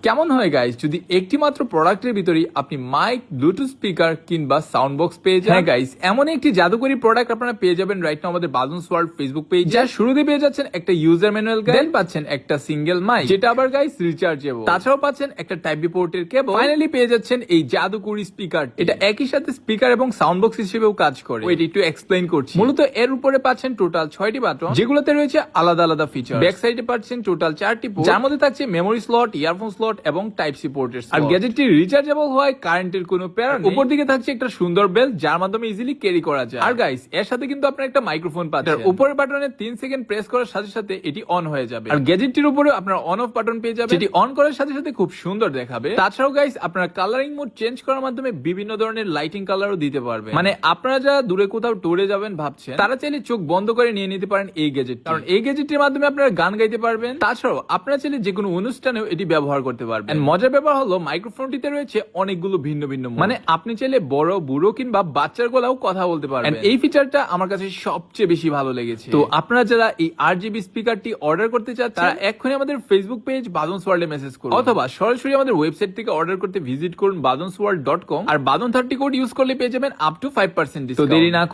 কেমন হয় গাইস যদি একটি মাত্র প্রোডাক্টের ভিতরেই আপনি মাইক, ব্লুটুথ স্পিকার কিংবা সাউন্ড বক্স পেয়ে যান। হ্যাঁ গাইস, এমন একটি জাদুকরী প্রোডাক্ট আপনারা পেয়ে যাবেন রাইট নাও আমাদের বাদনস ওয়ার্ল্ড ফেসবুক পেজ। যার শুরুতে পেয়ে যাচ্ছেন একটা ইউজার ম্যানুয়াল গাইড, দেন পাচ্ছেন একটা সিঙ্গেল মাইক যেটা আবার গাইস রিচার্জেবল। তাছাড়াও পাচ্ছেন একটা টাইপ বি পোর্টের কেবল। ফাইনালি পেয়ে যাচ্ছেন এই জাদুকরী স্পিকার। এটা একই সাথে স্পিকার এবং সাউন্ড বক্স হিসেবেও কাজ করে। ওয়েট একটু এক্সপ্লেইন করছি। মূলত এর উপরে পাচ্ছেন টোটাল 6টি বাটন, যেগুলোতে রয়েছে আলাদা আলাদা ফিচার। ব্যাক সাইডে পাচ্ছেন টোটাল 4টি পোর্ট, যার মধ্যে থাকছে মেমোরি স্লট, ইয়ারফোন স্লট এবং টাইপ সি পোর্টের স্লট। আর গ্যাজেটটি রিচার্জেবল হয়, কারেন্টের কোনো প্যারা নেই। উপর দিকে থাকছে একটা সুন্দর বেল, যার মাধ্যমে ইজিলি ক্যারি করা যায়। আর গাইস, এর সাথে কিন্তু আপনার একটা মাইক্রোফোন পাচ্ছেন। উপরের বাটনে 3 সেকেন্ড প্রেস করার সাথে সাথে এটি অন হয়ে যাবে। আর গ্যাজেটটির উপরে আপনার অন অফ বাটন পেয়ে যাবেন, যেটি অন করার সাথে সাথে খুব সুন্দর দেখাবে। তাছাড়াও গাইস, আপনারা কালারিং মোড চেঞ্জ করার মাধ্যমে বিভিন্ন ধরনের লাইটিং কালারও দিতে পারবেন। মানে আপনারা যারা দূরে কোথাও ট্যুরে যাবেন ভাবছেন, তারা চাইলে চোখ বন্ধ করে নিয়ে নিতে পারেন এই গ্যাজেট, কারণ এই গ্যাজেটের মাধ্যমে আপনারা গান গাইতে পারবেন। তাছাড়াও আপনারা চাইলে যে কোনো অনুষ্ঠানেও এটি ব্যবহার করতে পারবেন। মজার ব্যাপার হলো মাইক্রোফোনটিতে রয়েছে অনেকগুলো ভিন্ন ভিন্ন মোড। মানে আপনি চাইলে বড়, বুড়ো কিংবা বাচ্চার গলাও কথা বলতে পারবেন। এই ফিচারটা আমার কাছে সবচেয়ে বেশি ভালো লেগেছে। তো আপনারা যারা এই RGB স্পিকারটি অর্ডার করতে চাচ্ছেন, তারা এক্ষুনি আমাদের ফেসবুক পেজ বাদনস ওয়ার্ল্ডে মেসেজ করুন, অথবা সরাসরি আমাদের ওয়েবসাইট থেকে অর্ডার করতে ভিজিট করুন badonsworld.com। আর বাদন 30 কোড ইউজ করলে পেয়ে যাবেন আপ টু 5% ডিসকাউন্ট। তো দেরি না করে